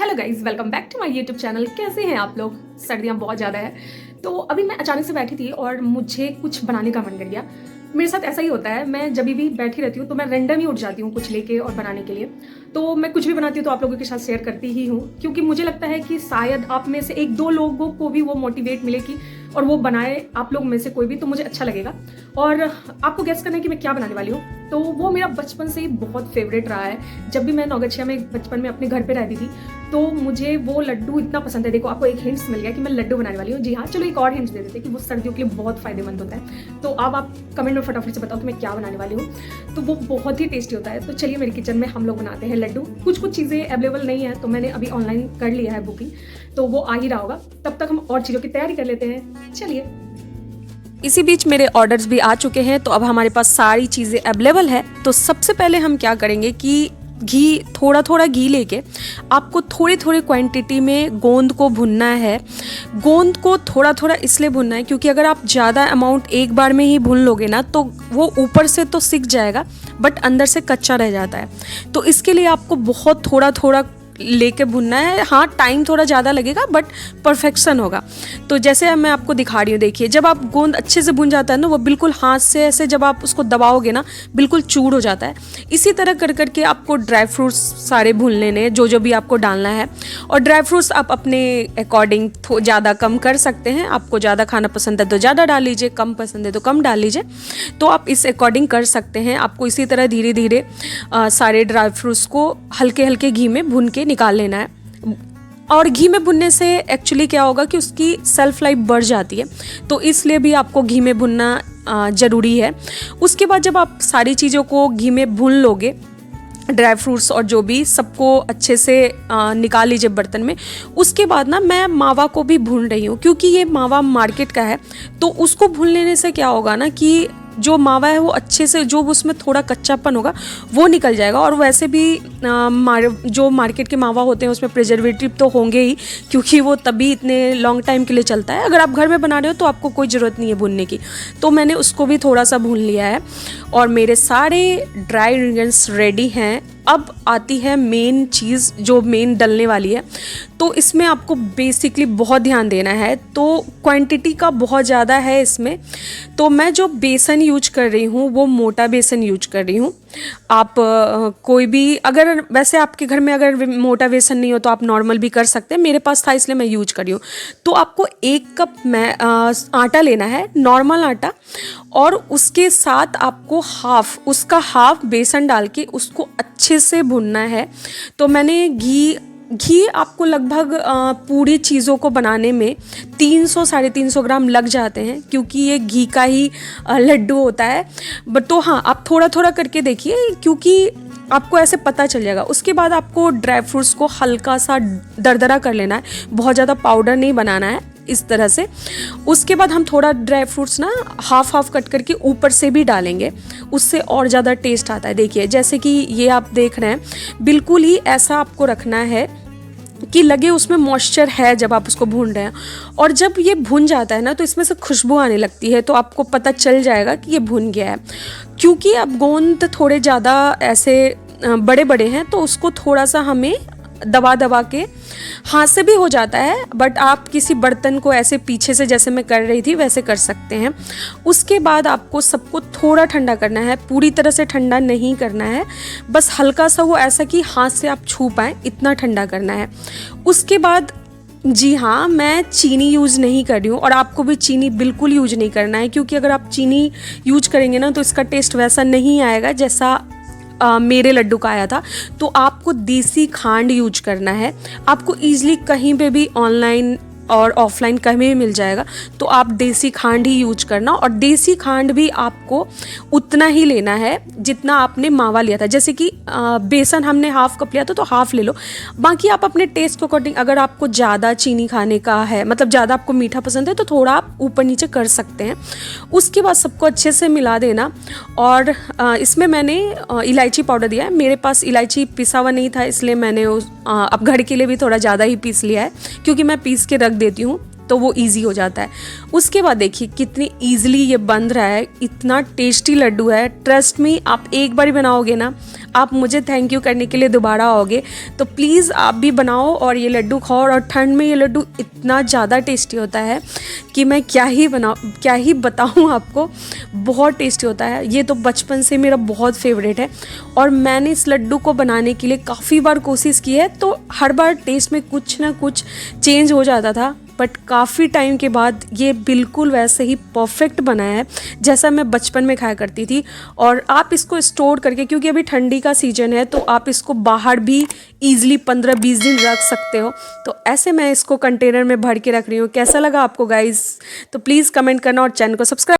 Hello guys, welcome back to my YouTube channel. कैसे हैं आप लोग? सर्दियाँ बहुत ज़्यादा है तो अभी मैं अचानक से बैठी थी और मुझे कुछ बनाने का मन कर गया। मेरे साथ ऐसा ही होता है, मैं जब भी बैठी रहती हूँ तो मैं रैंडम ही उठ जाती हूँ कुछ लेके और बनाने के लिए। तो मैं कुछ भी बनाती हूँ तो आप लोगों के साथ शेयर करती ही हूँ, क्योंकि मुझे लगता है कि शायद आप में से एक दो लोगों को भी वो मोटिवेट मिले कि और वो बनाए आप लोग में से कोई भी, तो मुझे अच्छा लगेगा। और आपको गेस करना है कि मैं क्या बनाने वाली हूँ, तो वो मेरा बचपन से ही बहुत फेवरेट रहा है। जब भी मैं नौगछिया में बचपन में अपने घर पे रहती थी तो मुझे वो लड्डू इतना पसंद है। देखो, आपको एक हिंट्स मिल गया कि मैं लड्डू बनाने वाली हूँ। जी हाँ, चलो एक और हिंट्स दे देते हैं कि वो सर्दियों के लिए बहुत फायदेमंद होता है। तो अब आप कमेंट में फटाफट से बताओ कि मैं क्या बनाने वाली हूँ। तो वो बहुत ही टेस्टी होता है। तो चलिए मेरे किचन में हम लोग बनाते हैं लड्डू। कुछ चीज़ें अवेलेबल नहीं है तो मैंने अभी ऑनलाइन कर लिया है बुकिंग, तो वो आ ही रहा होगा। तब तक हम और चीज़ों की तैयारी कर लेते हैं। चलिए। इसी बीच मेरे ऑर्डर्स भी आ चुके हैं, तो अब हमारे पास सारी चीज़ें अवेलेबल है। तो सबसे पहले हम क्या करेंगे कि घी, थोड़ा थोड़ा घी लेके आपको थोड़ी थोड़ी क्वांटिटी में गोंद को भुनना है। गोंद को थोड़ा थोड़ा इसलिए भुनना है क्योंकि अगर आप ज़्यादा अमाउंट एक बार में ही भून लोगे ना तो वो ऊपर से तो सिक जाएगा बट अंदर से कच्चा रह जाता है। तो इसके लिए आपको बहुत थोड़ा थोड़ा लेके भुनना है। हाँ, टाइम थोड़ा ज़्यादा लगेगा बट परफेक्शन होगा। तो जैसे मैं आपको दिखा रही हूँ, देखिए जब आप गोंद अच्छे से भुन जाता है ना, वो बिल्कुल हाथ से ऐसे जब आप उसको दबाओगे ना बिल्कुल चूर हो जाता है। इसी तरह कर करके आपको ड्राई फ्रूट्स सारे भून लेने, जो जो भी आपको डालना है। और ड्राई फ्रूट्स आप अपने अकॉर्डिंग ज़्यादा कम कर सकते हैं। आपको ज़्यादा खाना पसंद है तो ज़्यादा डाल लीजिए, कम पसंद है तो कम डाल लीजिए। तो आप इस अकॉर्डिंग कर सकते हैं। आपको इसी तरह धीरे धीरे सारे ड्राई फ्रूट्स को हल्के हल्के घी में भून के निकाल लेना है। और घी में भुनने से एक्चुअली क्या होगा कि उसकी सेल्फ लाइफ बढ़ जाती है, तो इसलिए भी आपको घी में भुनना ज़रूरी है। उसके बाद जब आप सारी चीज़ों को घी में भून लोगे, ड्राई फ्रूट्स और जो भी सबको अच्छे से निकाल लीजिए बर्तन में। उसके बाद ना मैं मावा को भी भून रही हूँ, क्योंकि ये मावा मार्केट का है। तो उसको भून लेने से क्या होगा ना कि जो मावा है वो अच्छे से, जो उसमें थोड़ा कच्चापन होगा वो निकल जाएगा। और वैसे भी जो मार्केट के मावा होते हैं उसमें प्रिजर्वेटिव तो होंगे ही, क्योंकि वो तभी इतने लॉन्ग टाइम के लिए चलता है। अगर आप घर में बना रहे हो तो आपको कोई ज़रूरत नहीं है भूनने की। तो मैंने उसको भी थोड़ा सा भून लिया है और मेरे सारे ड्राई इंग्रेडिएंट्स रेडी हैं। अब आती है मेन चीज़, जो मेन डलने वाली है। तो इसमें आपको बेसिकली बहुत ध्यान देना है। तो क्वांटिटी का बहुत ज़्यादा है इसमें। तो मैं जो बेसन यूज कर रही हूँ वो मोटा बेसन यूज कर रही हूँ। आप कोई भी, अगर वैसे आपके घर में अगर मोटा बेसन नहीं हो तो आप नॉर्मल भी कर सकते हैं। मेरे पास था इसलिए मैं यूज कर रही हूँ। तो आपको 1 कप आटा लेना है, नॉर्मल आटा। और उसके साथ आपको उसका हाफ बेसन डाल के उसको अच्छे से भुनना है। तो मैंने घी आपको लगभग पूरी चीज़ों को बनाने में 300-350 ग्राम लग जाते हैं, क्योंकि ये घी का ही लड्डू होता है। बट तो हाँ, आप थोड़ा थोड़ा करके देखिए, क्योंकि आपको ऐसे पता चल जाएगा। उसके बाद आपको ड्राई फ्रूट्स को हल्का सा दरदरा कर लेना है, बहुत ज़्यादा पाउडर नहीं बनाना है, इस तरह से। उसके बाद हम थोड़ा ड्राई फ्रूट्स ना हाफ कट करके ऊपर से भी डालेंगे, उससे और ज़्यादा टेस्ट आता है। देखिए जैसे कि ये आप देख रहे हैं, बिल्कुल ही ऐसा आपको रखना है कि लगे उसमें मॉइस्चर है जब आप उसको भून रहे हैं। और जब ये भुन जाता है ना तो इसमें से खुशबू आने लगती है, तो आपको पता चल जाएगा कि ये भुन गया है। क्योंकि अब गोंद थोड़े ज़्यादा ऐसे बड़े बड़े हैं तो उसको थोड़ा सा हमें दबा दबा के, हाथ से भी हो जाता है बट आप किसी बर्तन को ऐसे पीछे से, जैसे मैं कर रही थी वैसे कर सकते हैं। उसके बाद आपको सबको थोड़ा ठंडा करना है, पूरी तरह से ठंडा नहीं करना है, बस हल्का सा वो ऐसा कि हाथ से आप छू पाएँ इतना ठंडा करना है। उसके बाद जी हाँ, मैं चीनी यूज़ नहीं कर रही हूँ और आपको भी चीनी बिल्कुल यूज नहीं करना है, क्योंकि अगर आप चीनी यूज करेंगे ना तो इसका टेस्ट वैसा नहीं आएगा जैसा मेरे लड्डू का आया था। तो आपको देसी खांड यूज करना है। आपको ईजिली कहीं पे भी ऑनलाइन और ऑफलाइन कहीं भी मिल जाएगा, तो आप देसी खांड ही यूज करना। और देसी खांड भी आपको उतना ही लेना है जितना आपने मावा लिया था। जैसे कि बेसन हमने हाफ कप लिया था तो हाफ ले लो, बाकी आप अपने टेस्ट के अकॉर्डिंग, अगर आपको ज़्यादा चीनी खाने का है, मतलब ज़्यादा आपको मीठा पसंद है, तो थोड़ा आप ऊपर नीचे कर सकते हैं। उसके बाद सबको अच्छे से मिला देना। और इसमें मैंने इलायची पाउडर दिया है। मेरे पास इलायची पिसा हुआ नहीं था, इसलिए मैंने अब घर के लिए भी थोड़ा ज़्यादा ही पीस लिया है, क्योंकि मैं पीस के रख देती हूँ तो वो इजी हो जाता है। उसके बाद देखिए कितनी इजीली ये बन रहा है, इतना टेस्टी लड्डू है। ट्रस्ट मी, आप एक बार ही बनाओगे ना, आप मुझे थैंक यू करने के लिए दोबारा आओगे। तो प्लीज़ आप भी बनाओ और ये लड्डू खाओ। और ठंड में ये लड्डू इतना ज़्यादा टेस्टी होता है कि मैं क्या ही बताऊँ आपको, बहुत टेस्टी होता है। ये तो बचपन से मेरा बहुत फेवरेट है और मैंने इस लड्डू को बनाने के लिए काफ़ी बार कोशिश की है, तो हर बार टेस्ट में कुछ ना कुछ चेंज हो जाता था, बट काफ़ी टाइम के बाद ये बिल्कुल वैसे ही परफेक्ट बना है जैसा मैं बचपन में खाया करती थी। और आप इसको स्टोर करके, क्योंकि अभी ठंडी का सीजन है, तो आप इसको बाहर भी ईजिली 15-20 दिन रख सकते हो। तो ऐसे मैं इसको कंटेनर में भर के रख रही हूँ। कैसा लगा आपको गाइस? तो प्लीज़ कमेंट करना और चैनल को सब्सक्राइब